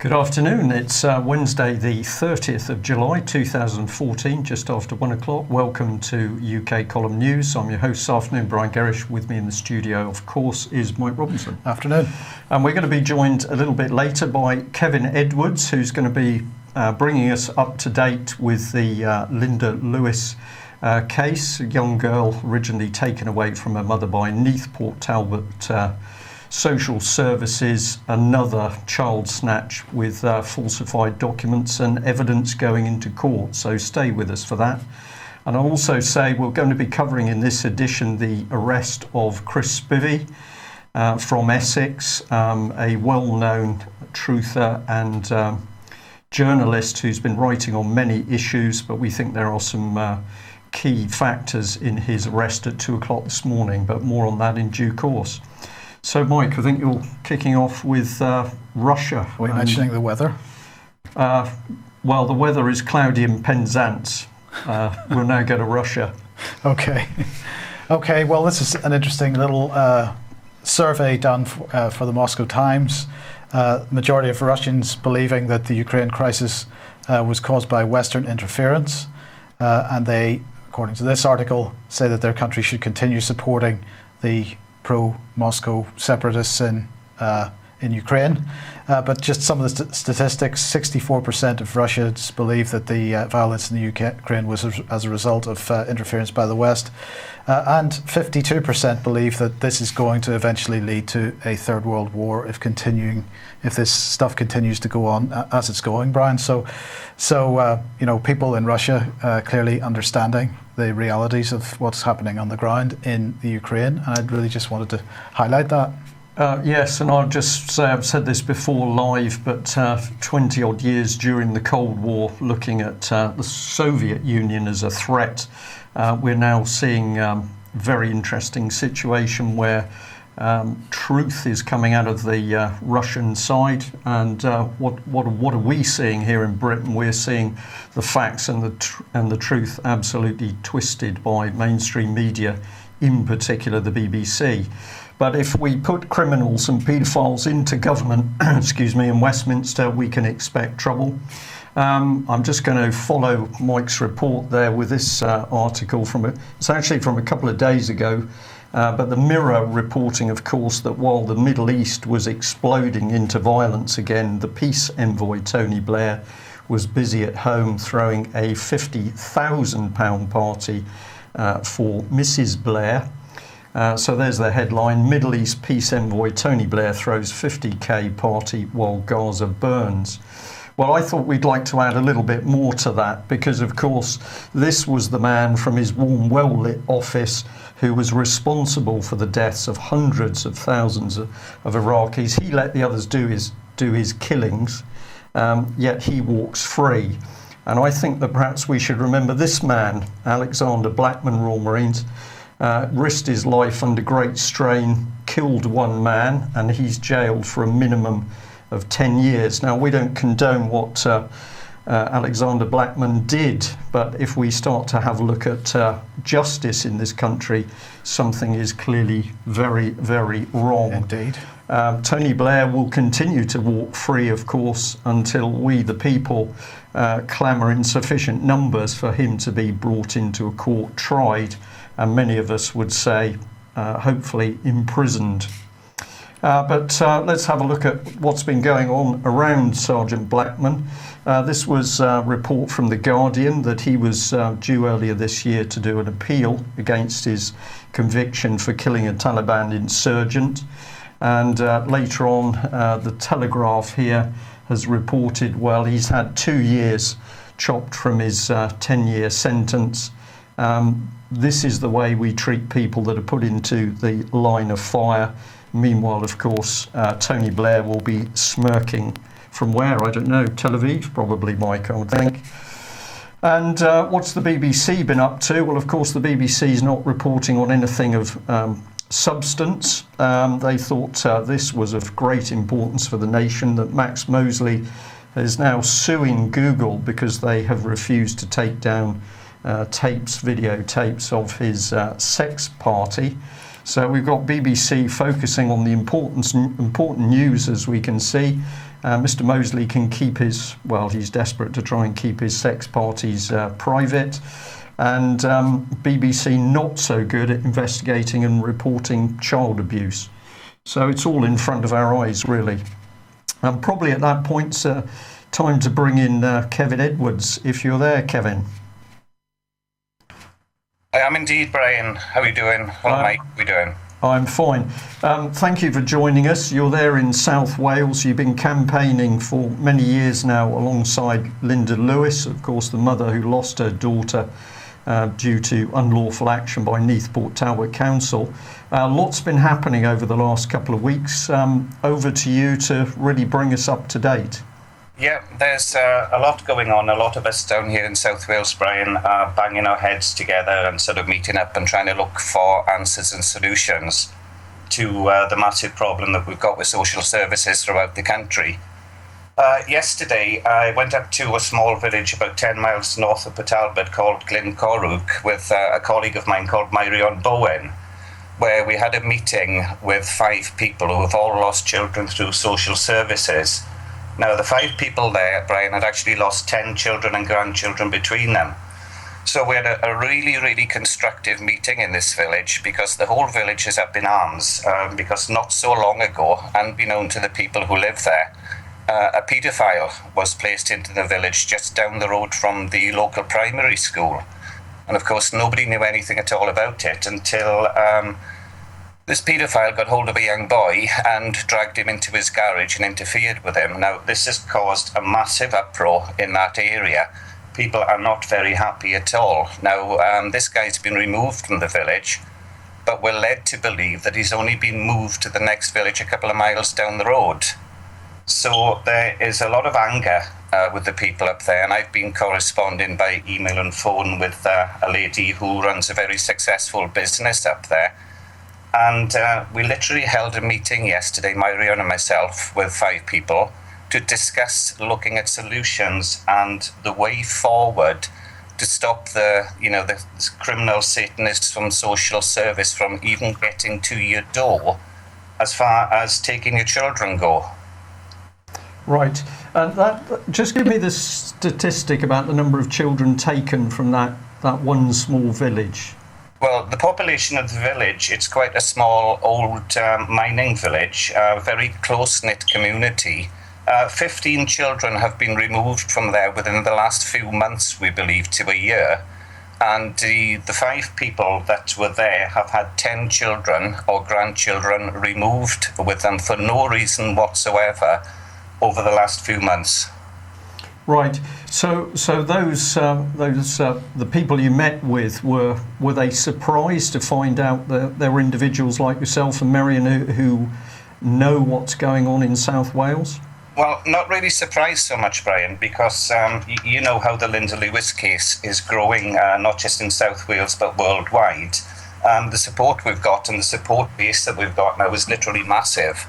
Good afternoon. It's Wednesday, the 30th of July 2014, just after 1 o'clock. Welcome to UK Column News. I'm your host this afternoon, Brian Gerrish. With me in the studio, of course, is Mike Robinson. Afternoon. And we're going to be joined a little bit later by Kevin Edwards, who's going to be bringing us up to date with the Linda Lewis case, a young girl originally taken away from her mother by Neath Port Talbot Social Services, another child snatch with falsified documents and evidence going into court. So stay with us for that. And I'll also say we're going to be covering in this edition the arrest of Chris Spivey from Essex, a well-known truther and journalist who's been writing on many issues, but we think there are some key factors in his arrest at 2 o'clock this morning, but more on that in due course. So, Mike, I think you're kicking off with Russia. Are we mentioning the weather? Well, the weather is cloudy in Penzance. We'll now go to Russia. Okay. Well, this is an interesting little survey done for the Moscow Times. Majority of Russians believing that the Ukraine crisis was caused by Western interference. And they, according to this article, say that their country should continue supporting the pro-Moscow separatists in Ukraine. But just some of the statistics, 64% of Russians believe that the violence in the Ukraine was as a result of interference by the West. And 52% believe that this is going to eventually lead to a third world war if this stuff continues to go on as it's going, Brian. So people in Russia clearly understanding the realities of what's happening on the ground in the Ukraine, and I really just wanted to highlight that. Yes, and I'll just say I've said this before live, but 20 odd years during the Cold War, looking at the Soviet Union as a threat, we're now seeing a very interesting situation where truth is coming out of the Russian side, and what are we seeing here in Britain? We're seeing the facts and the truth absolutely twisted by mainstream media, in particular the BBC. But if we put criminals and pedophiles into government, in Westminster, we can expect trouble. I'm just going to follow Mike's report there with this article it's actually from a couple of days ago. But the Mirror reporting, of course, that while the Middle East was exploding into violence again, the peace envoy Tony Blair was busy at home throwing a £50,000 party for Mrs. Blair. So there's the headline: Middle East peace envoy Tony Blair throws 50k party while Gaza burns. Well, I thought we'd like to add a little bit more to that because, of course, this was the man from his warm, well-lit office who was responsible for the deaths of hundreds of thousands of Iraqis. He let the others do his killings, yet he walks free. And I think that perhaps we should remember this man, Alexander Blackman, Royal Marines, risked his life under great strain, killed one man, and he's jailed for a minimum of 10 years. Now, we don't condone what Alexander Blackman did, but if we start to have a look at justice in this country, something is clearly very, very wrong. Indeed. Tony Blair will continue to walk free, of course, until we, the people, clamour in sufficient numbers for him to be brought into a court, tried, and many of us would say, hopefully, imprisoned. But let's have a look at what's been going on around Sergeant Blackman. This was a report from The Guardian that he was due earlier this year to do an appeal against his conviction for killing a Taliban insurgent. And later on, The Telegraph here has reported, well, he's had 2 years chopped from his 10-year sentence. This is the way we treat people that are put into the line of fire. Meanwhile, of course, Tony Blair will be smirking from where? I don't know. Tel Aviv, probably, Mike, I would think. And what's the BBC been up to? Well, of course, the BBC is not reporting on anything of substance. They thought this was of great importance for the nation, that Max Mosley is now suing Google because they have refused to take down videotapes of his sex party. So we've got BBC focusing on the important news, as we can see. Mr. Mosley can keep he's desperate to try and keep his sex parties private. And BBC not so good at investigating and reporting child abuse. So it's all in front of our eyes, really. Probably at that point, time to bring in Kevin Edwards, if you're there, Kevin. I am indeed, Brian. How are you doing? Hello, mate. How are you doing? I'm fine. Thank you for joining us. You're there in South Wales. You've been campaigning for many years now alongside Linda Lewis, of course, the mother who lost her daughter due to unlawful action by Neathport Talbot Council. Lots been happening over the last couple of weeks. Over to you to really bring us up to date. Yeah, there's a lot going on. A lot of us down here in South Wales, Brian, are banging our heads together and sort of meeting up and trying to look for answers and solutions to the massive problem that we've got with social services throughout the country. Yesterday, I went up to a small village about 10 miles north of Talbot called Glencorrwg with a colleague of mine called Myrion Bowen, where we had a meeting with 5 people who have all lost children through social services. Now, the 5 people there, Brian, had actually lost 10 children and grandchildren between them. So we had a really, really constructive meeting in this village because the whole village is up in arms because not so long ago, unbeknown to the people who live there, a paedophile was placed into the village just down the road from the local primary school. And of course, nobody knew anything at all about it until this paedophile got hold of a young boy and dragged him into his garage and interfered with him. Now, this has caused a massive uproar in that area. People are not very happy at all. Now, this guy's been removed from the village, but we're led to believe that he's only been moved to the next village a couple of miles down the road. So there is a lot of anger with the people up there, and I've been corresponding by email and phone with a lady who runs a very successful business up there. And we literally held a meeting yesterday, Myrion and myself, with 5 people to discuss looking at solutions and the way forward to stop the criminal Satanists from social service from even getting to your door as far as taking your children go. Right. Just give me the statistic about the number of children taken from that one small village. Well, the population of the village, it's quite a small, old mining village, a very close-knit community. 15 children have been removed from there within the last few months, we believe, to a year. And the 5 people that were there have had 10 children or grandchildren removed with them for no reason whatsoever over the last few months. Right. So those the people you met with were they surprised to find out that there were individuals like yourself and Marion who know what's going on in South Wales? Well, not really surprised so much, Brian, because you know how the Linda Lewis case is growing, not just in South Wales but worldwide. The support we've got and the support base that we've got now is literally massive.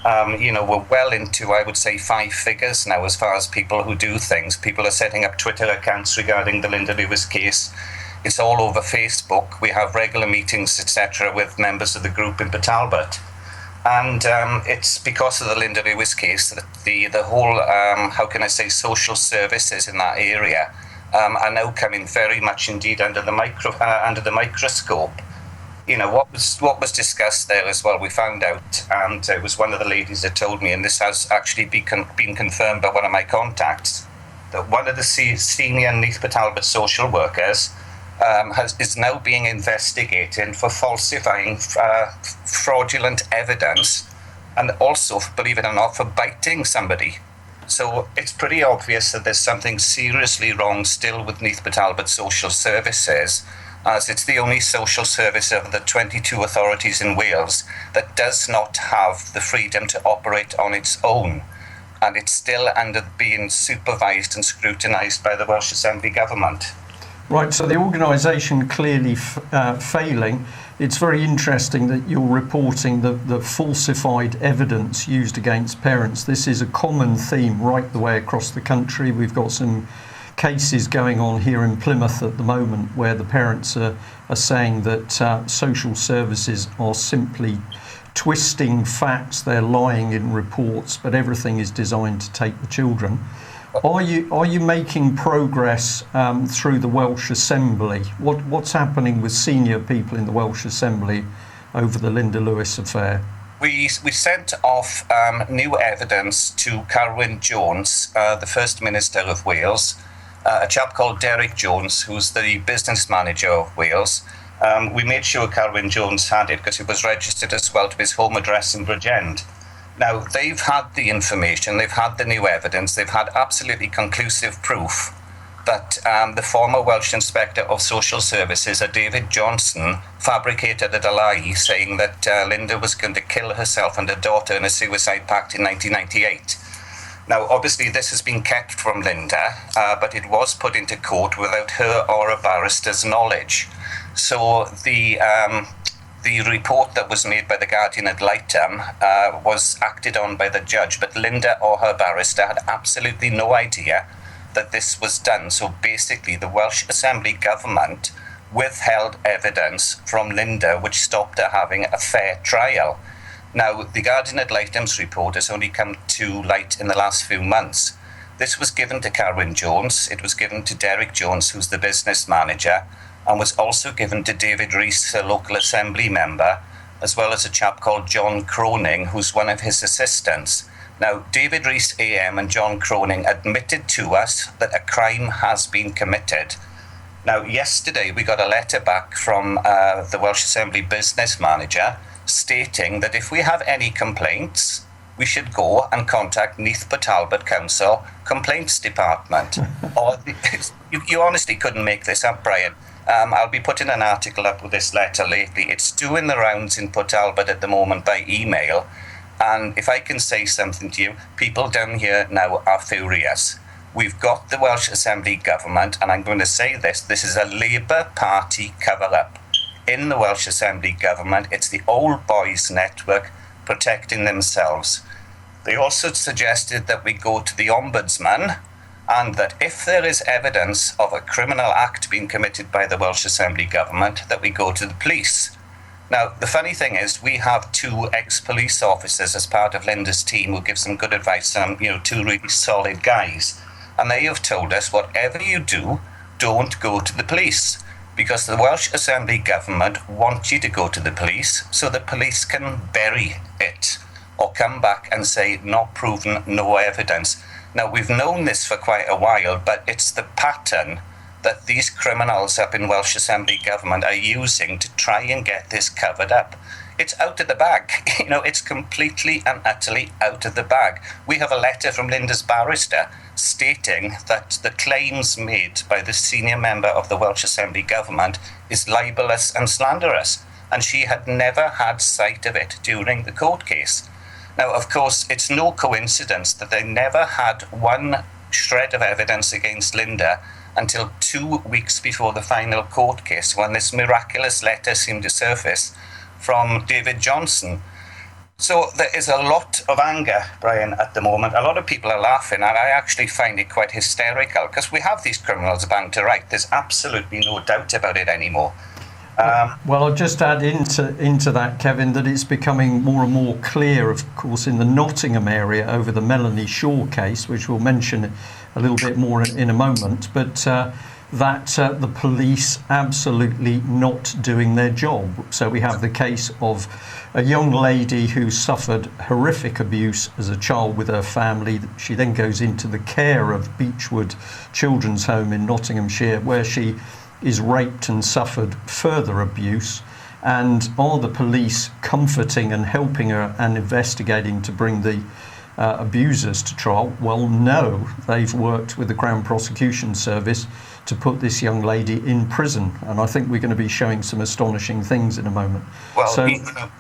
We're well into, I would say, 5 figures now as far as people who do things. People are setting up Twitter accounts regarding the Linda Lewis case. It's all over Facebook. We have regular meetings, etc., with members of the group in Talbot. And it's because of the Linda Lewis case that the whole, social services in that area are now coming very much indeed under the microscope. You know, what was discussed there as well, we found out, and it was one of the ladies that told me, and this has actually been confirmed by one of my contacts, that one of the senior Neathport Talbot social workers is now being investigated for falsifying fraudulent evidence, and also, believe it or not, for biting somebody. So it's pretty obvious that there's something seriously wrong still with Neathport Talbot social services, as it's the only social service of the 22 authorities in Wales that does not have the freedom to operate on its own. And it's still under being supervised and scrutinised by the Welsh Assembly government. Right, so the organisation clearly failing. It's very interesting that you're reporting the falsified evidence used against parents. This is a common theme right the way across the country. We've got some cases going on here in Plymouth at the moment where the parents are saying that social services are simply twisting facts, they're lying in reports, but everything is designed to take the children. Are you making progress through the Welsh Assembly? What's happening with senior people in the Welsh Assembly over the Linda Lewis affair? We sent off new evidence to Carwyn Jones, the First Minister of Wales, a chap called Derek Jones, who's the business manager of Wales. We made sure Carwyn Jones had it because it was registered as well to his home address in Bridgend. Now, they've had the information, they've had the new evidence, they've had absolutely conclusive proof that the former Welsh Inspector of Social Services, David Johnson, fabricated a lie saying that Linda was going to kill herself and her daughter in a suicide pact in 1998. Now, obviously, this has been kept from Linda, but it was put into court without her or a barrister's knowledge. So the report that was made by the Guardian ad litem was acted on by the judge, but Linda or her barrister had absolutely no idea that this was done. So basically, the Welsh Assembly government withheld evidence from Linda, which stopped her having a fair trial. Now, the Guardian ad litem's report has only come to light in the last few months. This was given to Carwyn Jones, it was given to Derek Jones, who's the business manager, and was also given to David Rees, a local assembly member, as well as a chap called John Croning, who's one of his assistants. Now, David Rees AM and John Croning admitted to us that a crime has been committed. Now, yesterday we got a letter back from the Welsh Assembly business manager stating that if we have any complaints, we should go and contact Neath Talbot Council Complaints Department. You honestly couldn't make this up, Brian. I'll be putting an article up with this letter lately. It's doing the rounds in Port Talbot at the moment by email. And if I can say something to you, people down here now are furious. We've got the Welsh Assembly government, and I'm going to say this is a Labour Party cover-up. In the Welsh Assembly government, it's the old boys network protecting themselves. They also suggested that we go to the Ombudsman, and that if there is evidence of a criminal act being committed by the Welsh Assembly government, that we go to the police. Now, the funny thing is, we have two ex-police officers as part of Linda's team who give some good advice, two really solid guys. And they have told us, whatever you do, don't go to the police. Because the Welsh Assembly government wants you to go to the police so the police can bury it or come back and say, not proven, no evidence. Now, we've known this for quite a while, but it's the pattern that these criminals up in Welsh Assembly government are using to try and get this covered up. It's out of the bag. It's completely and utterly out of the bag. We have a letter from Linda's barrister stating that the claims made by the senior member of the Welsh Assembly government is libelous and slanderous, and she had never had sight of it during the court case. Now, of course, it's no coincidence that they never had one shred of evidence against Linda until 2 weeks before the final court case, when this miraculous letter seemed to surface from David Johnson. So there is a lot of anger, Brian, at the moment. A lot of people are laughing, and I actually find it quite hysterical, because we have these criminals bound to right. There's absolutely no doubt about it anymore. Well, I'll just add into that, Kevin, that it's becoming more and more clear, of course, in the Nottingham area over the Melanie Shaw case, which we'll mention a little bit more in a moment, but that the police absolutely not doing their job. So we have the case of a young lady who suffered horrific abuse as a child with her family. She then goes into the care of Beechwood Children's Home in Nottinghamshire, where she is raped and suffered further abuse. And are the police comforting and helping her and investigating to bring the abusers to trial? Well, no. They've worked with the Crown Prosecution Service to put this young lady in prison. And I think we're going to be showing some astonishing things in a moment. Well,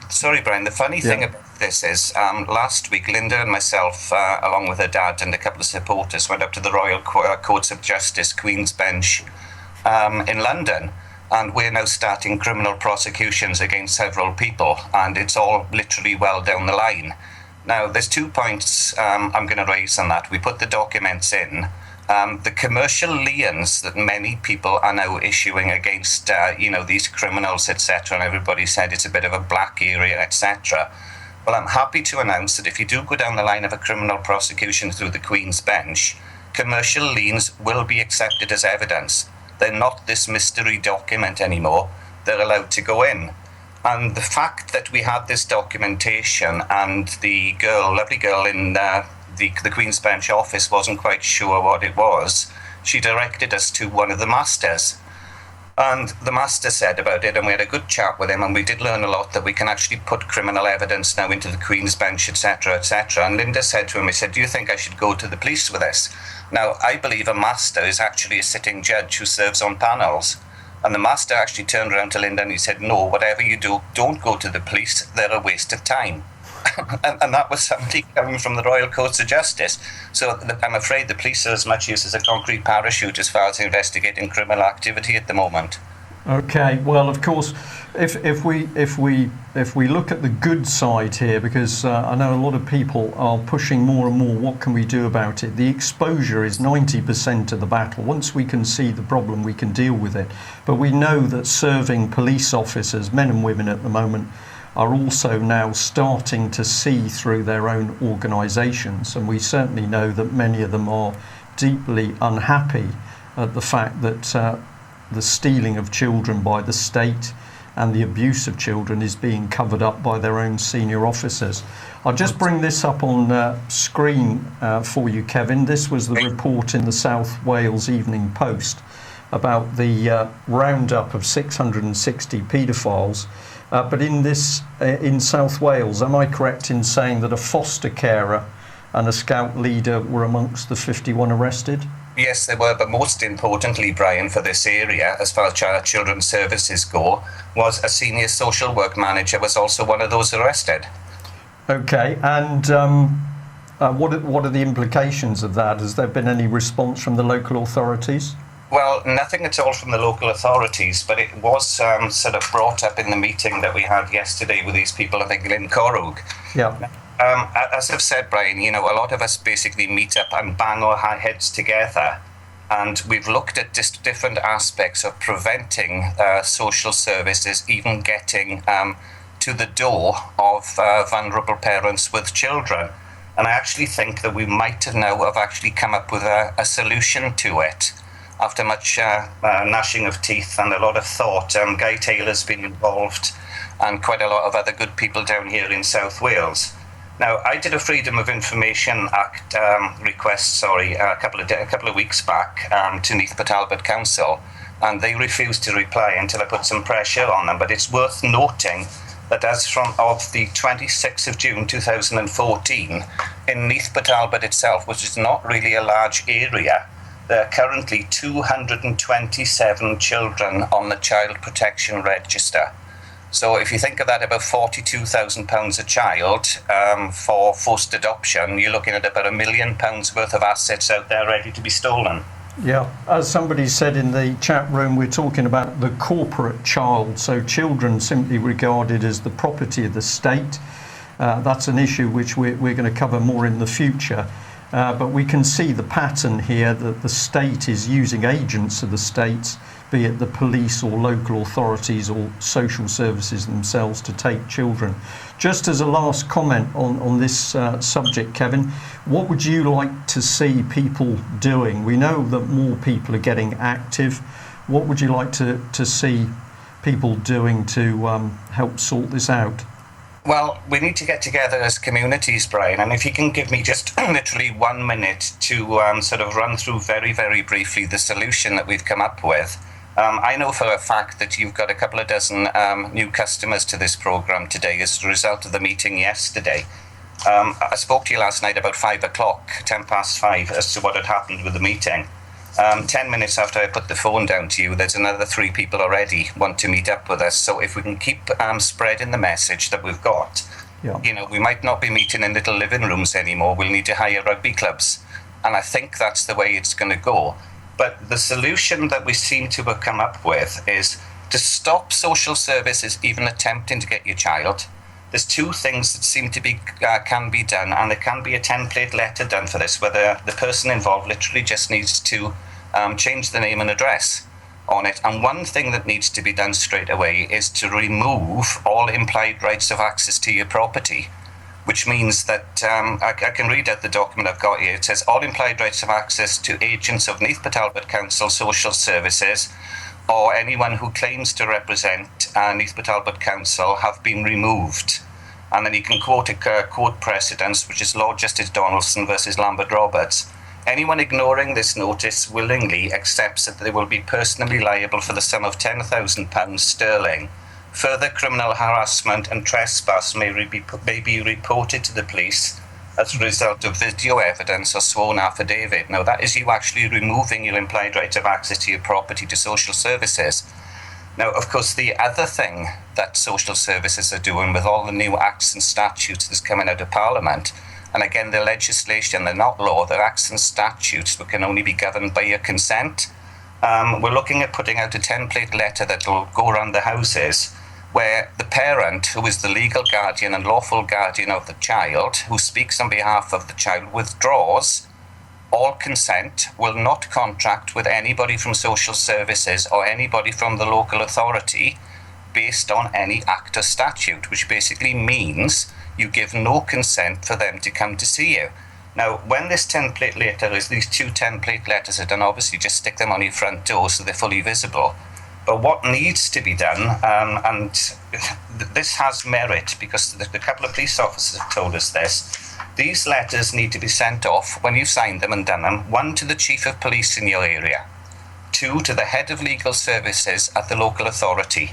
sorry, Brian, the funny thing about this is last week, Linda and myself, along with her dad and a couple of supporters, went up to the Royal Courts of Justice, Queen's Bench, in London, and we're now starting criminal prosecutions against several people, and it's all literally well down the line. Now, there's 2 points I'm going to raise on that. We put the documents in, the commercial liens that many people are now issuing against, these criminals, etc., and everybody said it's a bit of a black area, etc. Well, I'm happy to announce that if you do go down the line of a criminal prosecution through the Queen's Bench, commercial liens will be accepted as evidence. They're not this mystery document anymore. They're allowed to go in. And the fact that we had this documentation and the lovely girl in the Queen's Bench office wasn't quite sure what it was, she directed us to one of the masters. And the master said about it, and we had a good chat with him, and we did learn a lot, that we can actually put criminal evidence now into the Queen's Bench, etc., etc. And Linda said to him, he said, do you think I should go to the police with this? Now, I believe a master is actually a sitting judge who serves on panels. And the master actually turned around to Linda and he said, no, whatever you do, don't go to the police. They're a waste of time. and that was somebody coming from the Royal Courts of Justice. So I'm afraid the police are as much used as a concrete parachute as far as investigating criminal activity at the moment. Okay, well, of course, if we look at the good side here, because I know a lot of people are pushing more and more, what can we do about it? The exposure is 90% of the battle. Once we can see the problem, we can deal with it. But we know that serving police officers, men and women at the moment, are also now starting to see through their own organisations, and we certainly know that many of them are deeply unhappy at the fact that the stealing of children by the state and the abuse of children is being covered up by their own senior officers. I'll just bring this up on screen for you, Kevin. This was the report in the South Wales Evening Post about the roundup of 660 paedophiles. But in South Wales, am I correct in saying that a foster carer and a scout leader were amongst the 51 arrested? Yes, they were, but most importantly, Brian, for this area, as far as children's services go, was a senior social work manager was also one of those arrested. Okay, and what are the implications of that? Has there been any response from the local authorities? Well, nothing at all from the local authorities, but it was sort of brought up in the meeting that we had yesterday with these people, I think, in Corrug. Yeah. As I've said, Brian, a lot of us basically meet up and bang our heads together, and we've looked at different aspects of preventing social services even getting to the door of vulnerable parents with children. And I actually think that we might now have actually come up with a solution to it. After much gnashing of teeth and a lot of thought, Guy Taylor's been involved and quite a lot of other good people down here in South Wales. Now, I did a Freedom of Information Act request, a couple of weeks back to Neath Talbot Council, and they refused to reply until I put some pressure on them. But it's worth noting that as of the 26th of June 2014, in Neath Talbot itself, which is not really a large area, there are currently 227 children on the Child Protection Register. So if you think of that, about £42,000 a child for forced adoption, you're looking at about £1 million worth of assets out there ready to be stolen. Yeah, as somebody said in the chat room, we're talking about the corporate child, so children simply regarded as the property of the state. That's an issue which we're going to cover more in the future. But we can see the pattern here that the state is using agents of the states, be it the police or local authorities or social services themselves, to take children. Just as a last comment on this subject, Kevin, what would you like to see people doing? We know that more people are getting active. What would you like to see people doing to help sort this out? Well, we need to get together as communities, Brian, and if you can give me just literally 1 minute to sort of run through very, very briefly the solution that we've come up with. I know for a fact that you've got a couple of dozen new customers to this programme today as a result of the meeting yesterday. I spoke to you last night about 5 o'clock, 10 past 5, as to what had happened with the meeting. 10 minutes after I put the phone down to you, there's another 3 people already want to meet up with us. So if we can keep spreading the message that we've got, we might not be meeting in little living rooms anymore. We'll need to hire rugby clubs. And I think that's the way it's going to go. But the solution that we seem to have come up with is to stop social services even attempting to get your child, there's two things that seem to be can be done, and there can be a template letter done for this, where the person involved literally just needs to change the name and address on it. And one thing that needs to be done straight away is to remove all implied rights of access to your property, which means that I can read out the document I've got here. It says all implied rights of access to agents of Neath Talbot Council Social Services or anyone who claims to represent Neath Talbot Council have been removed. And then you can quote a court precedence, which is Lord Justice Donaldson versus Lambert Roberts. Anyone ignoring this notice willingly accepts that they will be personally liable for the sum of £10,000 sterling. Further criminal harassment and trespass may be reported to the police as a result of video evidence or sworn affidavit. Now, that is you actually removing your implied right of access to your property to social services. Now, of course, the other thing that social services are doing with all the new acts and statutes that's coming out of Parliament, and again, the legislation, they're not law, they're acts and statutes that can only be governed by your consent. We're looking at putting out a template letter that will go around the houses where the parent, who is the legal guardian and lawful guardian of the child, who speaks on behalf of the child, withdraws all consent, will not contract with anybody from social services or anybody from the local authority based on any act or statute, which basically means you give no consent for them to come to see you. Now, when this template letter is, these two template letters are done, obviously just stick them on your front door so they're fully visible. But what needs to be done, and this has merit because the couple of police officers have told us this, these letters need to be sent off when you've signed them and done them, 1 to the chief of police in your area, 2 to the head of legal services at the local authority,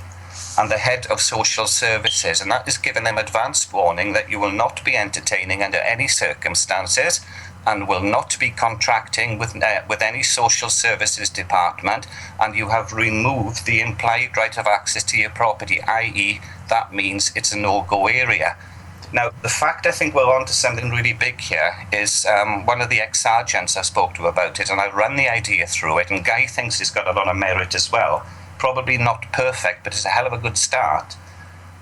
and the head of social services, and that is giving them advance warning that you will not be entertaining under any circumstances and will not be contracting with any social services department, and you have removed the implied right of access to your property, i.e. that means it's a no-go area. Now, the fact I think we're on to something really big here is one of the ex-sergeants I spoke to about it, and I ran the idea through it, and Guy thinks it's got a lot of merit as well. Probably not perfect, but it's a hell of a good start.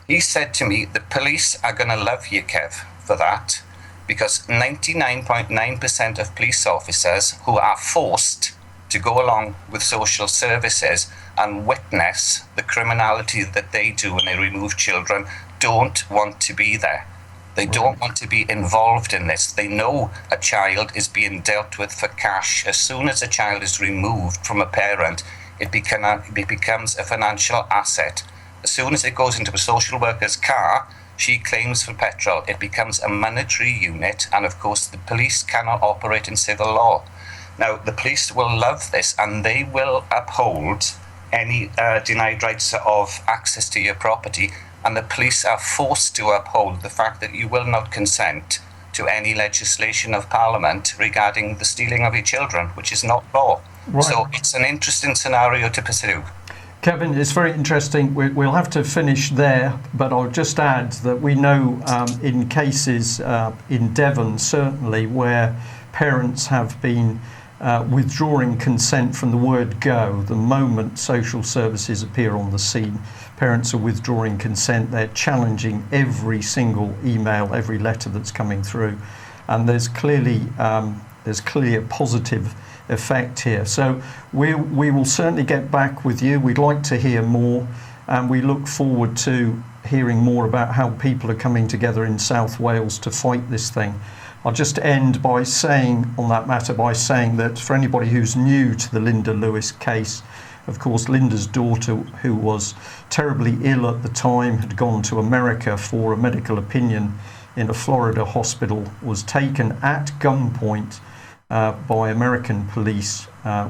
He said to me, the police are going to love you, Kev, for that, because 99.9% of police officers who are forced to go along with social services and witness the criminality that they do when they remove children don't want to be there. They don't want to be involved in this. They know a child is being dealt with for cash. As soon as a child is removed from a parent, it becomes a financial asset. As soon as it goes into a social worker's car, she claims for petrol. It becomes a monetary unit, and of course the police cannot operate in civil law. Now, the police will love this, and they will uphold any denied rights of access to your property, and the police are forced to uphold the fact that you will not consent to any legislation of Parliament regarding the stealing of your children, which is not law. Right. So it's an interesting scenario to pursue. Kevin, it's very interesting. We'll have to finish there, but I'll just add that we know in cases in Devon, certainly, where parents have been withdrawing consent from the word go. The moment social services appear on the scene, parents are withdrawing consent. They're challenging every single email, every letter that's coming through. And there's clearly a positive effect here. So we will certainly get back with you. We'd like to hear more, and we look forward to hearing more about how people are coming together in South Wales to fight this thing. I'll just end by saying on that matter that for anybody who's new to the Linda Lewis case, of course, Linda's daughter, who was terribly ill at the time, had gone to America for a medical opinion in a Florida hospital, was taken at gunpoint by American police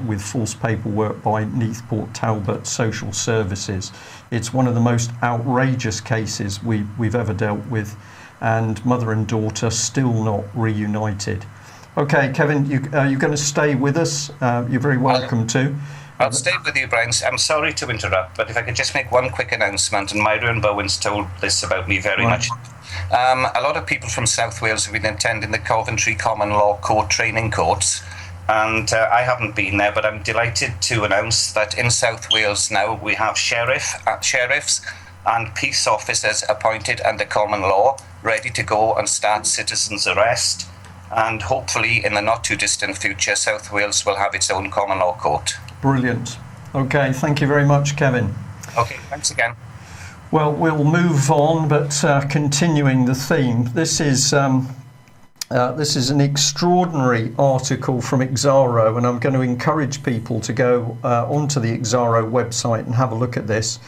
with false paperwork by Neath Talbot Social Services. It's one of the most outrageous cases we've ever dealt with, and mother and daughter still not reunited. Okay, Kevin, you're going to stay with us. You're very welcome to. I'll stay with you, Brian. I'm sorry to interrupt, but if I could just make one quick announcement, and Myron Bowen's told this about me very much. A lot of people from South Wales have been attending the Coventry Common Law Court training courts, and I haven't been there, but I'm delighted to announce that in South Wales now we have sheriffs and peace officers appointed under common law, ready to go and start citizens' arrest. And hopefully in the not too distant future, South Wales will have its own common law court. Brilliant. Okay, thank you very much, Kevin. Okay, thanks again. Well, we'll move on, but continuing the theme, this is an extraordinary article from Exaro, and I'm going to encourage people to go onto the Exaro website and have a look at this.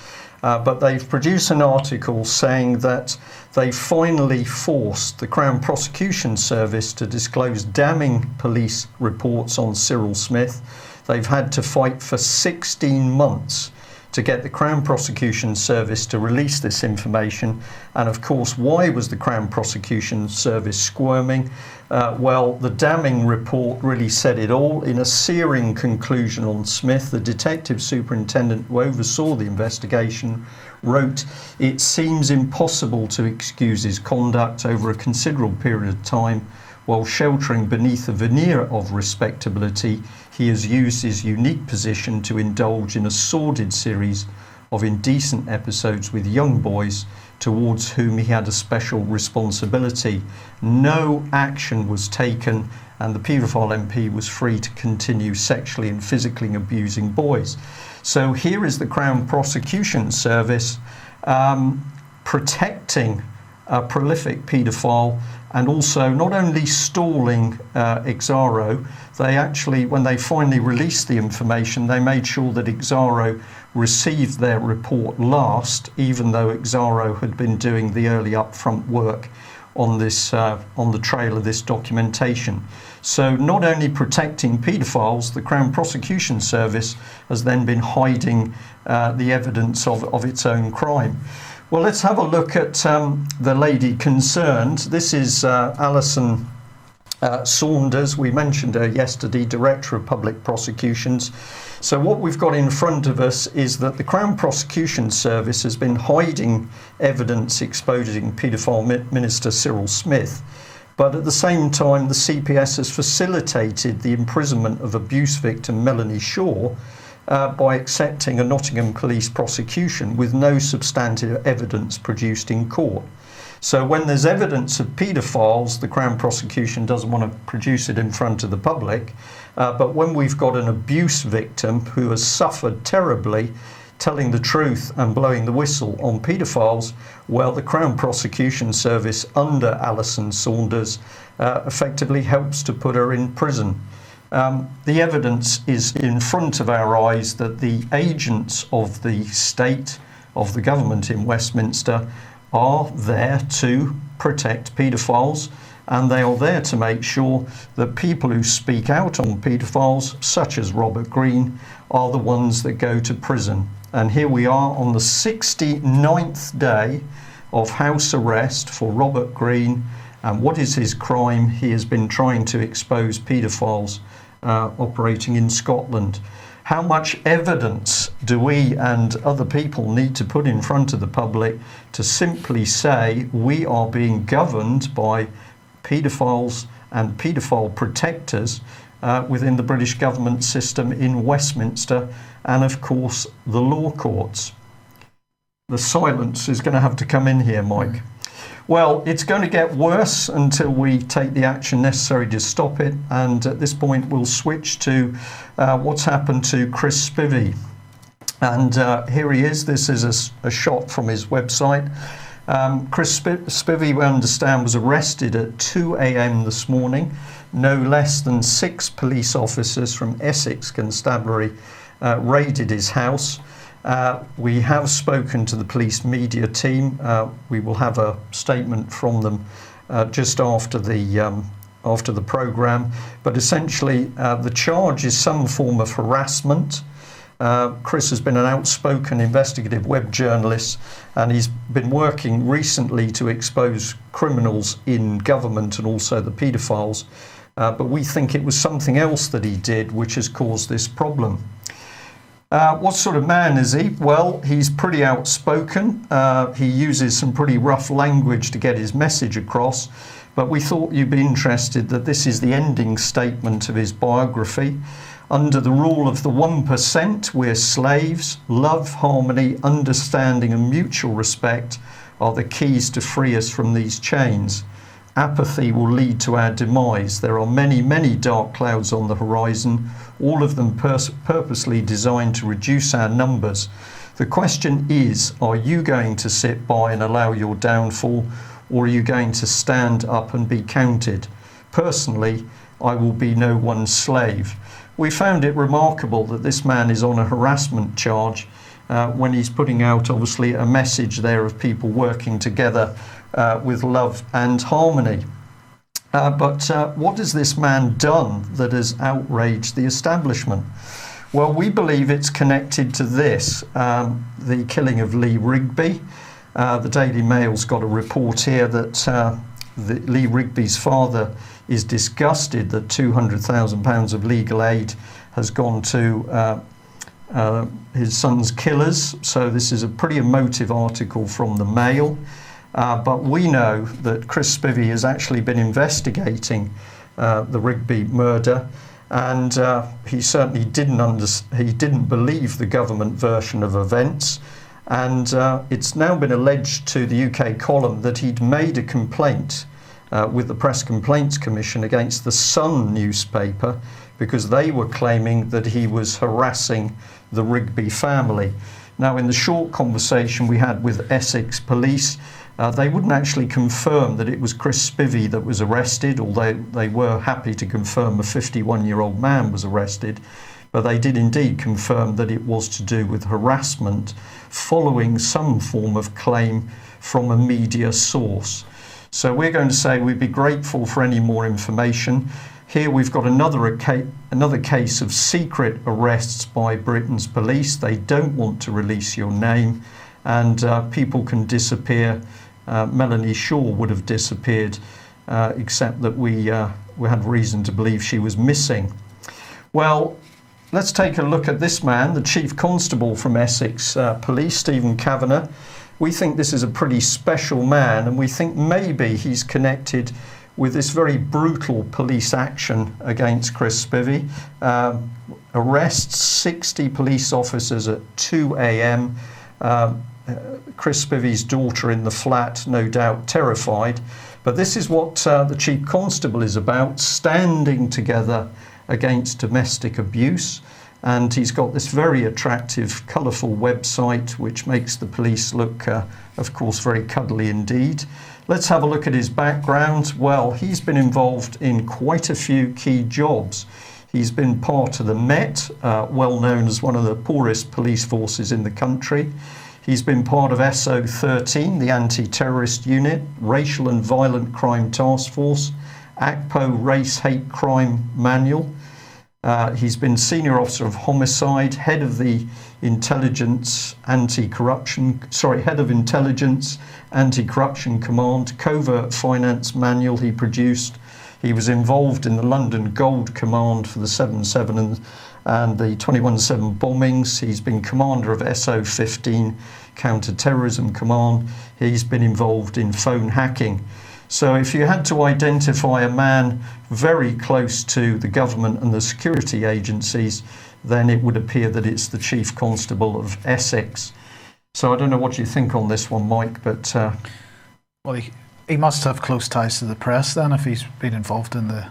But they've produced an article saying that they finally forced the Crown Prosecution Service to disclose damning police reports on Cyril Smith. They've had to fight for 16 months to get the Crown Prosecution Service to release this information. And of course, why was the Crown Prosecution Service squirming? Well, the damning report really said it all. In a searing conclusion on Smith, the detective superintendent who oversaw the investigation wrote, "It seems impossible to excuse his conduct over a considerable period of time. While sheltering beneath a veneer of respectability, he has used his unique position to indulge in a sordid series of indecent episodes with young boys towards whom he had a special responsibility. No action was taken, and the paedophile MP was free to continue sexually and physically abusing boys." So here is the Crown Prosecution Service protecting a prolific paedophile, and also not only stalling Exaro, they actually, when they finally released the information, they made sure that Exaro received their report last, even though Exaro had been doing the early upfront work on this, on the trail of this documentation. So not only protecting paedophiles, the Crown Prosecution Service has then been hiding the evidence of its own crime. Well, let's have a look at the lady concerned. This is Alison Saunders. We mentioned her yesterday, Director of Public Prosecutions. So what we've got in front of us is that the Crown Prosecution Service has been hiding evidence exposing paedophile Minister Cyril Smith. But at the same time, the CPS has facilitated the imprisonment of abuse victim Melanie Shaw by accepting a Nottingham police prosecution with no substantive evidence produced in court. So when there's evidence of paedophiles, the Crown Prosecution doesn't want to produce it in front of the public. But when we've got an abuse victim who has suffered terribly, telling the truth and blowing the whistle on paedophiles, well, the Crown Prosecution Service under Alison Saunders effectively helps to put her in prison. The evidence is in front of our eyes that the agents of the state, of the government in Westminster, are there to protect paedophiles, and they are there to make sure that people who speak out on paedophiles, such as Robert Green, are the ones that go to prison. And here we are on the 69th day of house arrest for Robert Green. And what is his crime? He has been trying to expose paedophiles operating in Scotland. How much evidence do we and other people need to put in front of the public to simply say we are being governed by paedophiles and paedophile protectors within the British government system in Westminster and, of course, the law courts? The silence is going to have to come in here, Mike. Well, it's going to get worse until we take the action necessary to stop it. And at this point, we'll switch to what's happened to Chris Spivey. And here he is. This is a shot from his website. Chris Spivey, we understand, was arrested at 2 a.m. this morning. No less than 6 police officers from Essex Constabulary raided his house. We have spoken to the police media team. We will have a statement from them just after the programme. But essentially, the charge is some form of harassment. Chris has been an outspoken investigative web journalist, and he's been working recently to expose criminals in government and also the paedophiles. But we think it was something else that he did which has caused this problem. What sort of man is he? Well, he's pretty outspoken. He uses some pretty rough language to get his message across. But we thought you'd be interested that this is the ending statement of his biography. Under the rule of the 1%, we're slaves. Love, harmony, understanding and mutual respect are the keys to free us from these chains. Apathy will lead to our demise. There are many, many dark clouds on the horizon, all of them purposely designed to reduce our numbers. The question is, are you going to sit by and allow your downfall, or are you going to stand up and be counted? Personally, I will be no one's slave. We found it remarkable that this man is on a harassment charge when he's putting out, obviously, a message there of people working together with love and harmony. But what has this man done that has outraged the establishment? Well, we believe it's connected to this, the killing of Lee Rigby. The Daily Mail's got a report here that Lee Rigby's father is disgusted that £200,000 of legal aid has gone to his son's killers. So this is a pretty emotive article from the Mail. But we know that Chris Spivey has actually been investigating the Rigby murder, and he certainly didn't believe the government version of events. And it's now been alleged to the UK column that he'd made a complaint with the Press Complaints Commission against the Sun newspaper because they were claiming that he was harassing the Rigby family. Now, in the short conversation we had with Essex Police, they wouldn't actually confirm that it was Chris Spivey that was arrested, although they were happy to confirm a 51-year-old man was arrested. But they did indeed confirm that it was to do with harassment following some form of claim from a media source. So we're going to say we'd be grateful for any more information. Here we've got another case of secret arrests by Britain's police. They don't want to release your name, and people can disappear. Melanie Shaw would have disappeared, except that we had reason to believe she was missing. Well, let's take a look at this man, the Chief Constable from Essex Police, Stephen Kavanagh. We think this is a pretty special man, and we think maybe he's connected with this very brutal police action against Chris Spivey. Arrests 60 police officers at 2 a.m. Chris Spivey's daughter in the flat, no doubt terrified. But this is what the Chief Constable is about, standing together against domestic abuse. And he's got this very attractive, colourful website which makes the police look, of course, very cuddly indeed. Let's have a look at his background. Well, he's been involved in quite a few key jobs. He's been part of the Met, well known as one of the poorest police forces in the country. He's been part of SO13, the Anti-Terrorist Unit, Racial and Violent Crime Task Force, ACPO Race Hate Crime Manual. He's been Senior Officer of Homicide, Head of the Intelligence Anti-Corruption Command, Covert Finance Manual he produced. He was involved in the London Gold Command for the 7/7 and the 21/7 bombings. He's been commander of SO15 Counter-Terrorism Command. He's been involved in phone hacking. So if you had to identify a man very close to the government and the security agencies, then it would appear that it's the Chief Constable of Essex. So I don't know what you think on this one, Mike, but... Well, he must have close ties to the press then, if he's been involved in the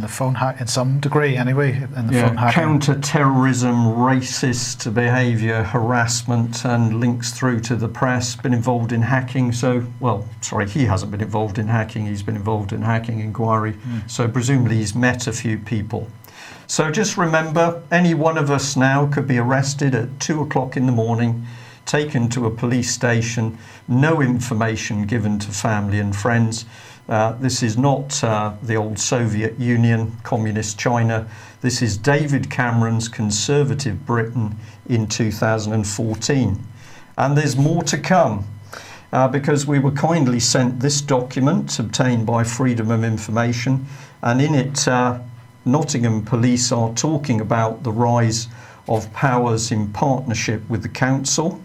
phone hack, in some degree anyway, in the phone hacking. Counter-terrorism, racist behaviour, harassment, and links through to the press, been involved in hacking. So, he hasn't been involved in hacking, he's been involved in hacking inquiry. So presumably he's met a few people. So just remember, any one of us now could be arrested at 2 o'clock in the morning, taken to a police station, no information given to family and friends. This is not the old Soviet Union, communist China. This is David Cameron's Conservative Britain in 2014. And there's more to come because we were kindly sent this document obtained by Freedom of Information, and in it Nottingham Police are talking about the rise of powers in partnership with the council.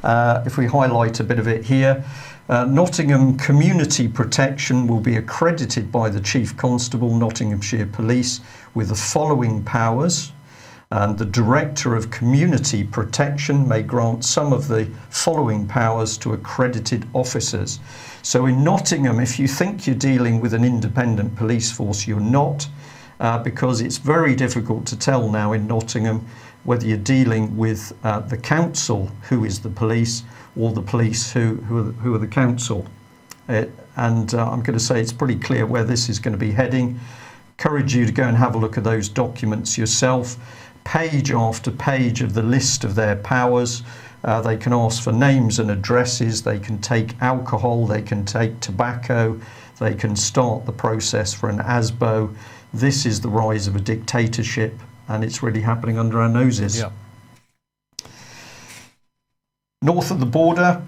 If we highlight a bit of it here, Nottingham Community Protection will be accredited by the Chief Constable, Nottinghamshire Police, with the following powers. And the Director of Community Protection may grant some of the following powers to accredited officers. So in Nottingham, if you think you're dealing with an independent police force, you're not, because it's very difficult to tell now in Nottingham whether you're dealing with the council, who is the police, or the police, who are the council. I'm going to say it's pretty clear where this is going to be heading. Encourage you to go and have a look at those documents yourself. Page after page of the list of their powers. They can ask for names and addresses, they can take alcohol, they can take tobacco, they can start the process for an ASBO. This is the rise of a dictatorship, and it's really happening under our noses. Yeah. North of the border,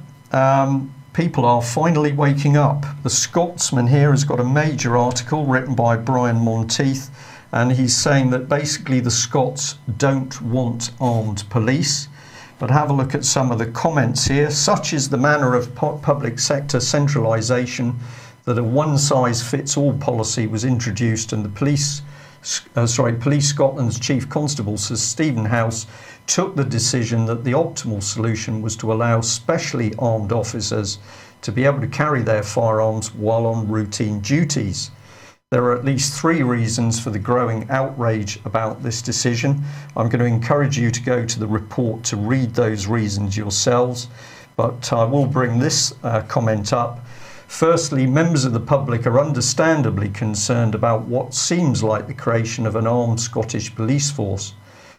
people are finally waking up. The Scotsman here has got a major article written by Brian Monteith, and he's saying that basically the Scots don't want armed police. But have a look at some of the comments here. Such is the manner of public sector centralisation that a one-size-fits-all policy was introduced, and the Police Scotland's Chief Constable, Sir Stephen House, took the decision that the optimal solution was to allow specially armed officers to be able to carry their firearms while on routine duties. There are at least 3 reasons for the growing outrage about this decision. I'm going to encourage you to go to the report to read those reasons yourselves, but I will bring this comment up. Firstly, members of the public are understandably concerned about what seems like the creation of an armed Scottish police force,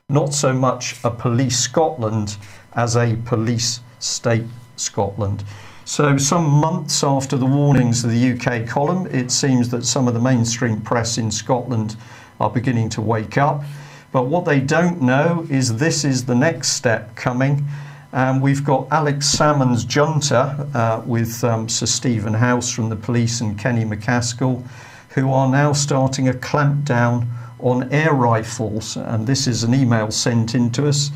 not so much a police Scotland as a police state Scotland. So some months after the warnings of the UK column, it seems that some of the mainstream press in Scotland are beginning to wake up. But what they don't know is this is the next step coming. And we've got Alex Salmon's junta with Sir Stephen House from the police and Kenny McCaskill, who are now starting a clampdown on air rifles. And this is an email sent in to us.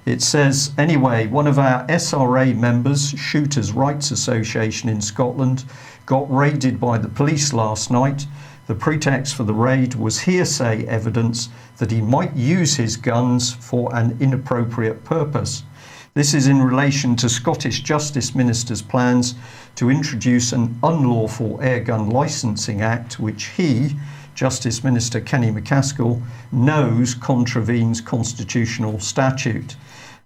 It says, anyway, one of our SRA members, Shooters Rights Association in Scotland, got raided by the police last night. The pretext for the raid was hearsay evidence that he might use his guns for an inappropriate purpose. This is in relation to Scottish Justice Minister's plans to introduce an unlawful airgun licensing act, which he, Justice Minister Kenny McCaskill, knows contravenes constitutional statute.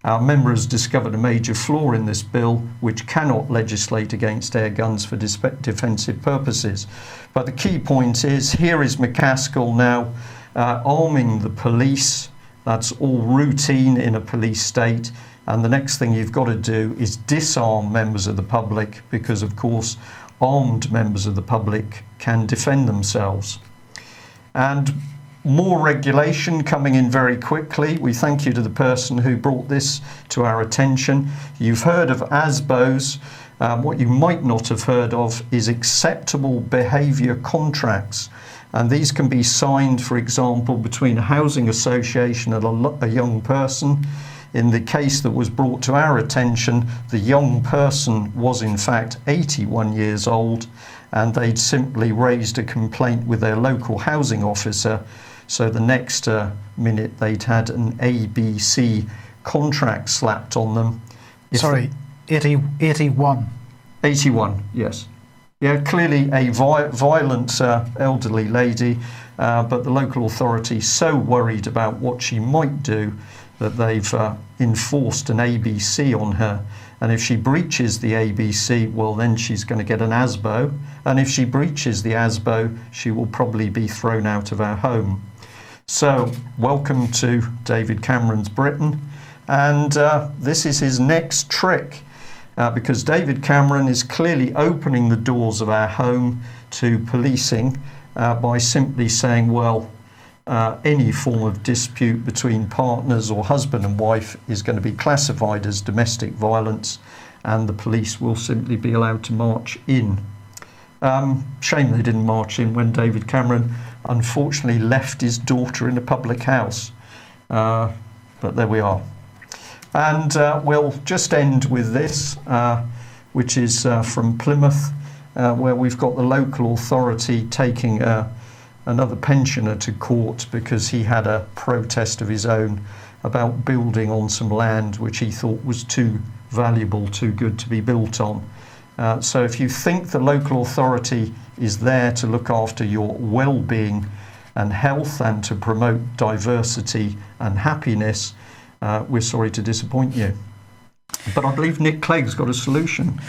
Our member has discovered a major flaw in this bill, which cannot legislate against air guns for defensive purposes. But the key point is, here is McCaskill now arming the police. That's all routine in a police state. And the next thing you've got to do is disarm members of the public, because, of course, armed members of the public can defend themselves. And more regulation coming in very quickly. We thank you to the person who brought this to our attention. You've heard of ASBOs. What you might not have heard of is acceptable behaviour contracts. And these can be signed, for example, between a housing association and a young person. In the case that was brought to our attention, the young person was in fact 81 years old, and they'd simply raised a complaint with their local housing officer. So the next minute they'd had an ABC contract slapped on them. 81. 81, yes. Yeah, clearly a violent elderly lady, but the local authority so worried about what she might do that they've enforced an ABC on her. And if she breaches the ABC, well, then she's going to get an ASBO. And if she breaches the ASBO, she will probably be thrown out of our home. So, welcome to David Cameron's Britain. And this is his next trick, because David Cameron is clearly opening the doors of our home to policing by simply saying, well, any form of dispute between partners or husband and wife is going to be classified as domestic violence, and the police will simply be allowed to march in. Shame they didn't march in when David Cameron unfortunately left his daughter in a public house. But there we are. And we'll just end with this. which is from Plymouth, where we've got the local authority taking another pensioner to court because he had a protest of his own about building on some land which he thought was too valuable, too good to be built on. So if you think the local authority is there to look after your well-being and health and to promote diversity and happiness, we're sorry to disappoint you. But I believe Nick Clegg's got a solution.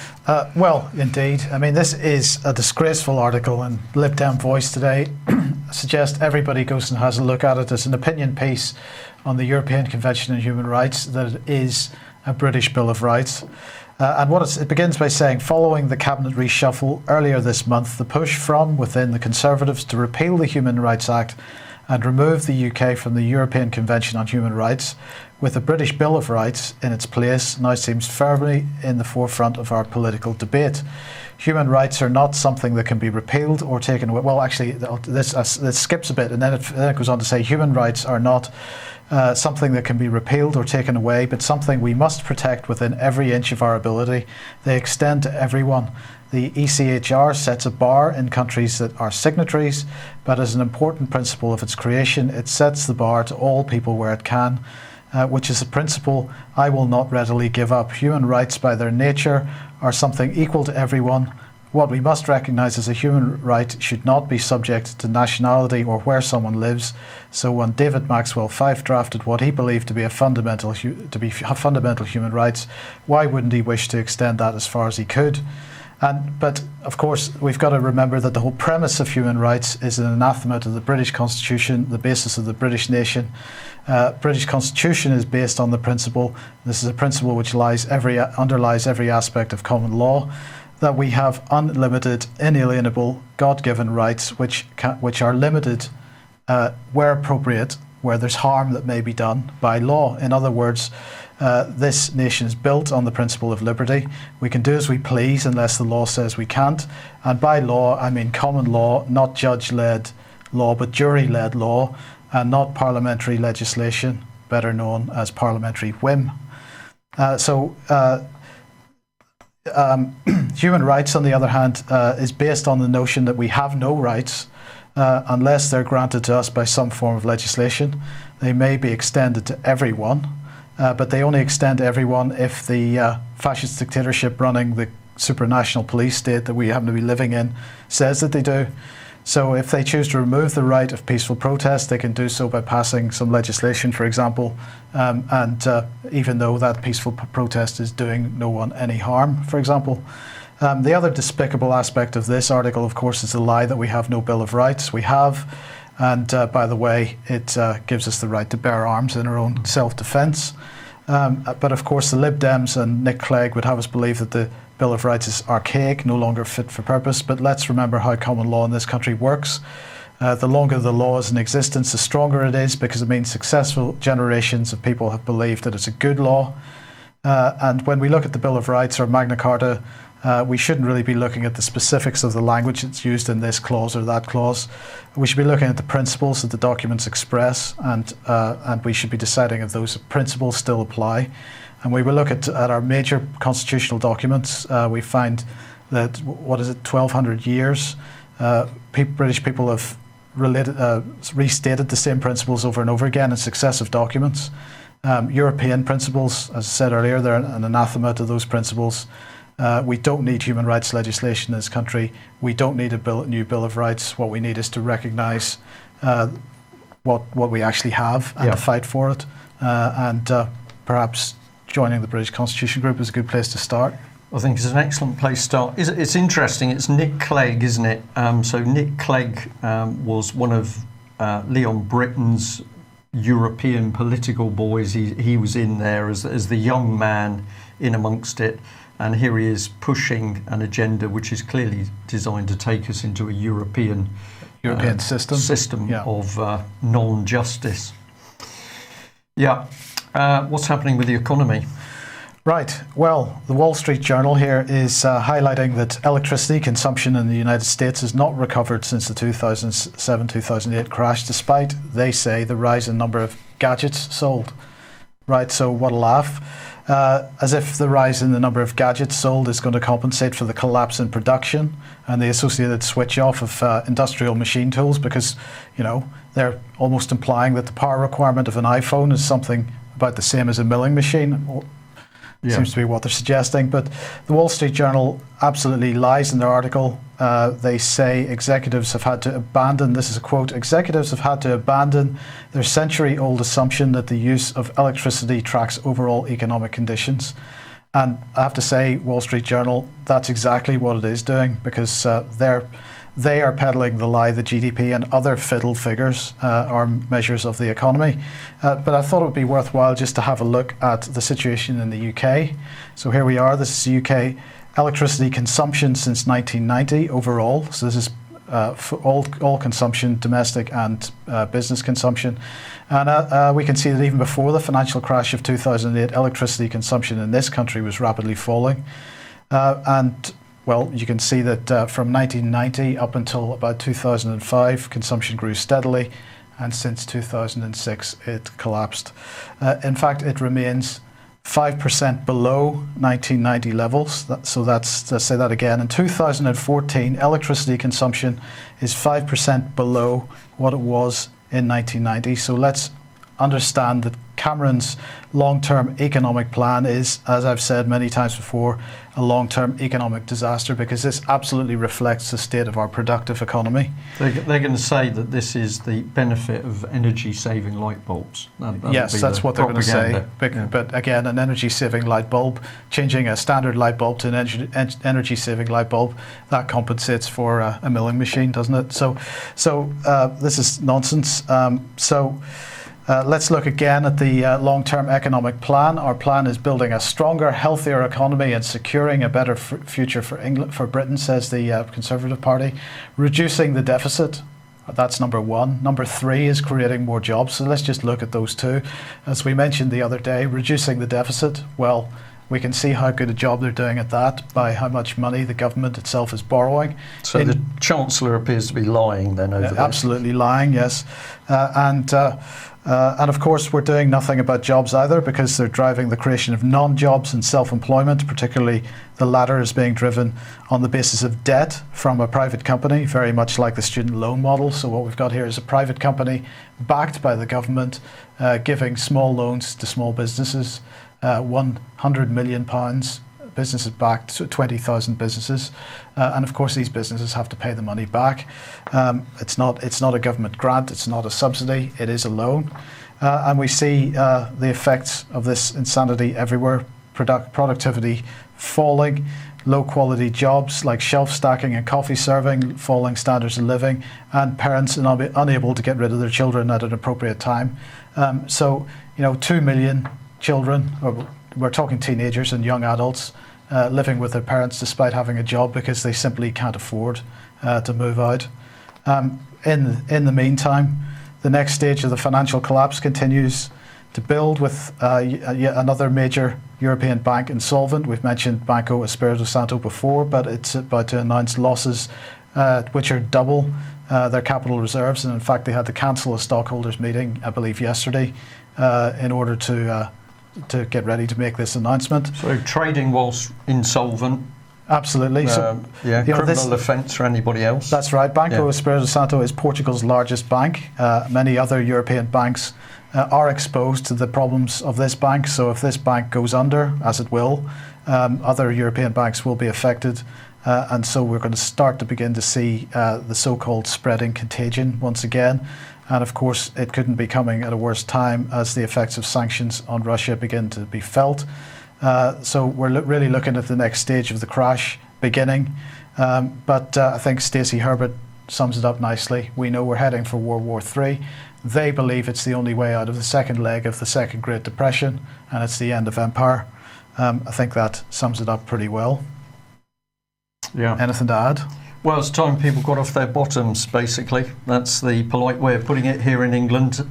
Well, indeed. I mean, this is a disgraceful article, and Lib Dem Voice today I suggest everybody goes and has a look at it. It's an opinion piece on the European Convention on Human Rights, that it is a British Bill of Rights. And it begins by saying, following the cabinet reshuffle earlier this month, the push from within the Conservatives to repeal the Human Rights Act and remove the UK from the European Convention on Human Rights, with a British Bill of Rights in its place, now seems firmly in the forefront of our political debate. Human rights are not something that can be repealed or taken away. Well, actually, this skips a bit, and then it goes on to say human rights are not something that can be repealed or taken away, but something we must protect within every inch of our ability. They extend to everyone. The ECHR sets a bar in countries that are signatories, but as an important principle of its creation, it sets the bar to all people where it can, which is a principle I will not readily give up. Human rights by their nature are something equal to everyone. What we must recognise as a human right should not be subject to nationality or where someone lives. So when David Maxwell Fyfe drafted what he believed to be fundamental human rights, why wouldn't he wish to extend that as far as he could? But of course, we've got to remember that the whole premise of human rights is an anathema to the British Constitution, the basis of the British nation. British Constitution is based on the principle, this is a principle which underlies every aspect of common law, that we have unlimited, inalienable, God-given rights which are limited where appropriate, where there's harm that may be done by law. In other words, this nation is built on the principle of liberty. We can do as we please unless the law says we can't. And by law, I mean common law, not judge-led law, but jury-led law, and not parliamentary legislation, better known as parliamentary whim. Human rights, on the other hand, is based on the notion that we have no rights unless they're granted to us by some form of legislation. They may be extended to everyone, but they only extend to everyone if the fascist dictatorship running the supranational police state that we happen to be living in says that they do. So if they choose to remove the right of peaceful protest, they can do so by passing some legislation, for example, and even though that peaceful protest is doing no one any harm, for example. The other despicable aspect of this article, of course, is the lie that we have no Bill of Rights. We have, and by the way, it gives us the right to bear arms in our own self-defence. But of course, the Lib Dems and Nick Clegg would have us believe that the Bill of Rights is archaic, no longer fit for purpose. But let's remember how common law in this country works. The longer the law is in existence, the stronger it is, because it means successful generations of people have believed that it's a good law. And when we look at the Bill of Rights or Magna Carta, we shouldn't really be looking at the specifics of the language that's used in this clause or that clause. We should be looking at the principles that the documents express, and we should be deciding if those principles still apply. And we will look at our major constitutional documents. We find that, 1,200 years, British people have restated the same principles over and over again in successive documents. European principles, as I said earlier, they're an anathema to those principles. We don't need human rights legislation in this country. We don't need a new Bill of Rights. What we need is to recognise what we actually have and to fight for it. And perhaps joining the British Constitution Group is a good place to start. I think it's an excellent place to start. It's interesting. It's Nick Clegg, isn't it? So Nick Clegg was one of Leon Britton's European political boys. He was in there as the young man in amongst it. And here he is pushing an agenda which is clearly designed to take us into a European system of non-justice. Yeah. What's happening with the economy? Right. Well, the Wall Street Journal here is highlighting that electricity consumption in the United States has not recovered since the 2007-2008 crash, despite, they say, the rise in number of gadgets sold. Right, so what a laugh. as if the rise in the number of gadgets sold is going to compensate for the collapse in production and the associated switch off of industrial machine tools, because, they're almost implying that the power requirement of an iPhone is something about the same as a milling machine. Seems to be what they're suggesting. But the Wall Street Journal absolutely lies in their article. They say executives have had to abandon, this is a quote, executives have had to abandon their century-old assumption that the use of electricity tracks overall economic conditions. And I have to say, Wall Street Journal, that's exactly what it is doing, because they are peddling the lie that GDP and other fiddle figures are measures of the economy. But I thought it would be worthwhile just to have a look at the situation in the UK. So here we are. This is UK electricity consumption since 1990 overall. So this is for all consumption, domestic and business consumption. And we can see that even before the financial crash of 2008, electricity consumption in this country was rapidly falling. Well, you can see that from 1990 up until about 2005, consumption grew steadily, and since 2006, it collapsed. In fact, it remains 5% below 1990 levels. So let's say that again. In 2014, electricity consumption is 5% below what it was in 1990. So let's understand that Cameron's long-term economic plan is, as I've said many times before, a long-term economic disaster, because this absolutely reflects the state of our productive economy. They're going to say that this is the benefit of energy-saving light bulbs. Yes, that's what they're going to say. But again, an energy-saving light bulb, changing a standard light bulb to an energy-saving light bulb, that compensates for a milling machine, doesn't it? So this is nonsense. Let's look again at the long-term economic plan. Our plan is building a stronger, healthier economy and securing a better future for Britain, says the Conservative Party. Reducing the deficit, that's number one. Number three is creating more jobs. So let's just look at those two. As we mentioned the other day, reducing the deficit, well, we can see how good a job they're doing at that by how much money the government itself is borrowing. So the Chancellor appears to be lying then over there. Absolutely lying, yes. And of course, we're doing nothing about jobs either, because they're driving the creation of non-jobs and self-employment. Particularly the latter is being driven on the basis of debt from a private company, very much like the student loan model. So what we've got here is a private company backed by the government, giving small loans to small businesses, £100 million. Businesses backed, so 20,000 businesses, and of course these businesses have to pay the money back. It's not a government grant, it's not a subsidy, it is a loan, and we see the effects of this insanity everywhere. Productivity falling, low quality jobs like shelf stacking and coffee serving, falling standards of living, and parents unable to get rid of their children at an appropriate time. 2 million children, or we're talking teenagers and young adults, living with their parents despite having a job because they simply can't afford to move out. In the meantime, the next stage of the financial collapse continues to build with yet another major European bank insolvent. We've mentioned Banco Espirito Santo before, but it's about to announce losses which are double their capital reserves. And in fact, they had to cancel a stockholders meeting, I believe, yesterday in order to get ready to make this announcement. So trading whilst insolvent. Absolutely. Criminal offence for anybody else. That's right. Banco Espirito Santo is Portugal's largest bank. Many other European banks are exposed to the problems of this bank. So if this bank goes under, as it will, other European banks will be affected. And so we're going to begin to see the so-called spreading contagion once again. And of course, it couldn't be coming at a worse time as the effects of sanctions on Russia begin to be felt. So we're really looking at the next stage of the crash beginning. But I think Stacey Herbert sums it up nicely. We know we're heading for World War III. They believe it's the only way out of the second leg of the Second Great Depression, and it's the end of empire. I think that sums it up pretty well. Yeah. Anything to add? Well, it's time people got off their bottoms, basically. That's the polite way of putting it here in England.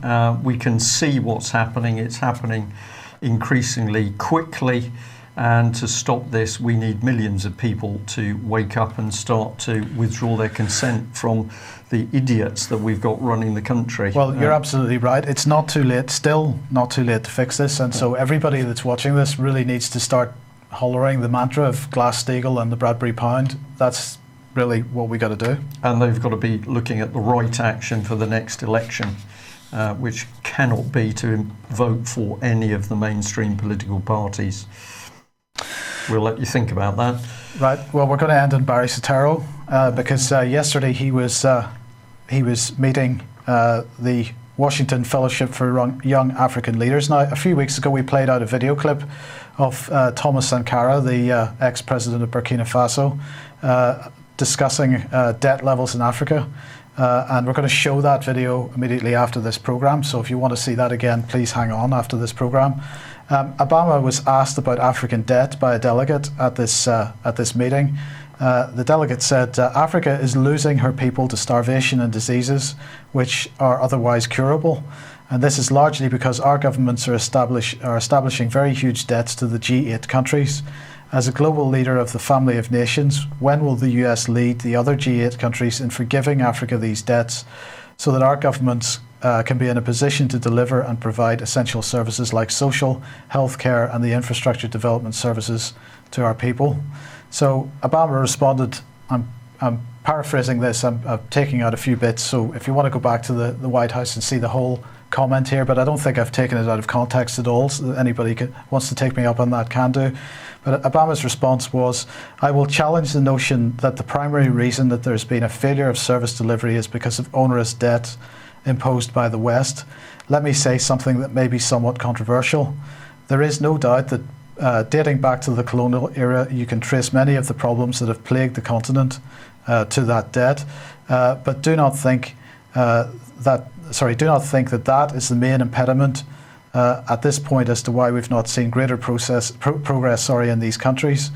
We can see what's happening. It's happening increasingly quickly. And to stop this, we need millions of people to wake up and start to withdraw their consent from the idiots that we've got running the country. Well, you're absolutely right. It's not too late, still not too late to fix this. And so everybody that's watching this really needs to start hollering the mantra of Glass-Steagall and the Bradbury Pound. That's really what we got to do. And they've got to be looking at the right action for the next election, which cannot be to vote for any of the mainstream political parties. We'll let you think about that. Right. Well, we're going to end on Barry Soetoro because yesterday he was meeting the Washington Fellowship for Young African Leaders. Now, a few weeks ago, we played out a video clip of Thomas Sankara, the ex-president of Burkina Faso, discussing debt levels in Africa. And we're going to show that video immediately after this program. So if you want to see that again, please hang on after this program. Obama was asked about African debt by a delegate at this meeting. The delegate said, Africa is losing her people to starvation and diseases which are otherwise curable. And this is largely because our governments are establishing very huge debts to the G8 countries. As a global leader of the family of nations, when will the US lead the other G8 countries in forgiving Africa these debts so that our governments can be in a position to deliver and provide essential services like social, healthcare and the infrastructure development services to our people? So Obama responded, I'm paraphrasing this, I'm taking out a few bits, so if you want to go back to the White House and see the whole comment here, but I don't think I've taken it out of context at all, so anybody wants to take me up on that can do. But Obama's response was, I will challenge the notion that the primary reason that there's been a failure of service delivery is because of onerous debt imposed by the West. Let me say something that may be somewhat controversial. There is no doubt that dating back to the colonial era, you can trace many of the problems that have plagued the continent to that debt. But do not think that that is the main impediment at this point as to why we've not seen greater progress in these countries,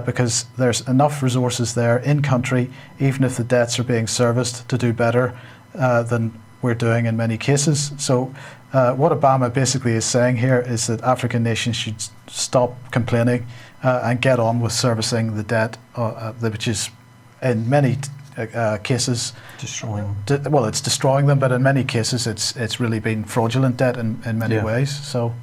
because there's enough resources there in country, even if the debts are being serviced, to do better than we're doing in many cases. So what Obama basically is saying here is that African nations should stop complaining and get on with servicing the debt, which is in many cases destroying. It's destroying them, but in many cases it's really been fraudulent debt in many ways. So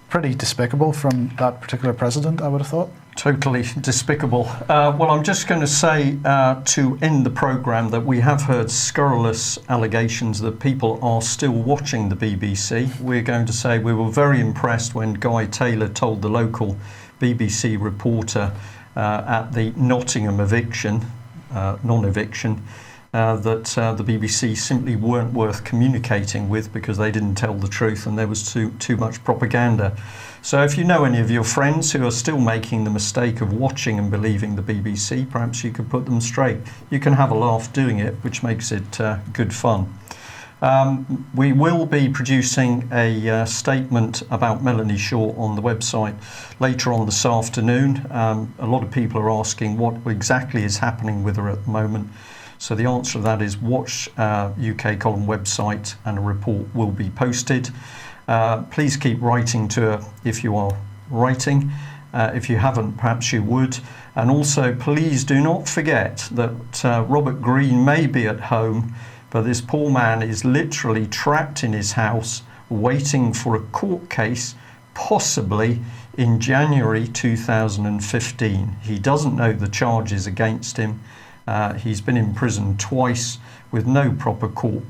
pretty despicable from that particular president, I would have thought. Totally despicable. Well, I'm just going to say to end the programme that we have heard scurrilous allegations that people are still watching the BBC. We're going to say we were very impressed when Guy Taylor told the local BBC reporter at the Nottingham non-eviction, that the BBC simply weren't worth communicating with because they didn't tell the truth and there was too much propaganda. So if you know any of your friends who are still making the mistake of watching and believing the BBC, perhaps you could put them straight. You can have a laugh doing it, which makes it good fun. We will be producing a statement about Melanie Shaw on the website later on this afternoon. A lot of people are asking what exactly is happening with her at the moment. So the answer to that is watch UK Column website and a report will be posted. Please keep writing to her if you are writing. If you haven't, perhaps you would. And also, please do not forget that Robert Greene may be at home, but this poor man is literally trapped in his house waiting for a court case, possibly in January 2015. He doesn't know the charges against him. He's been in prison twice with no proper court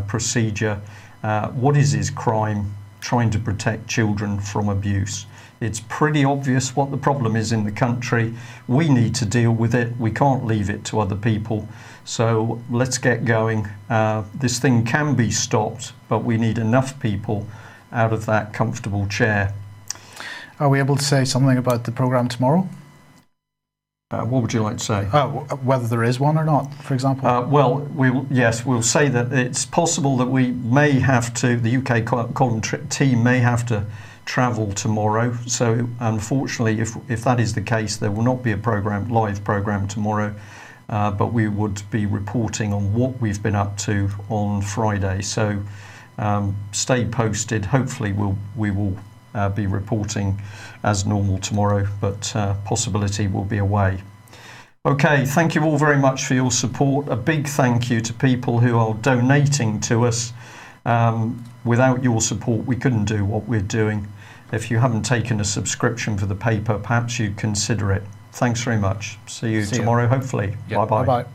procedure. What is his crime? Trying to protect children from abuse. It's pretty obvious what the problem is in the country. We need to deal with it. We can't leave it to other people. So let's get going. This thing can be stopped, but we need enough people out of that comfortable chair. Are we able to say something about the programme tomorrow? What would you like to say? Whether there is one or not, for example? We'll say that it's possible that we may have to, the UK column team may have to travel tomorrow. So unfortunately, if that is the case, there will not be a live programme tomorrow, but we would be reporting on what we've been up to on Friday. So stay posted. Hopefully we will be reporting as normal tomorrow, but possibility will be away. Okay, thank you all very much for your support. A big thank you to people who are donating to us. Without your support, we couldn't do what we're doing. If you haven't taken a subscription for the paper, perhaps you'd consider it. Thanks very much. See you tomorrow, hopefully. Yeah, bye-bye. Bye-bye.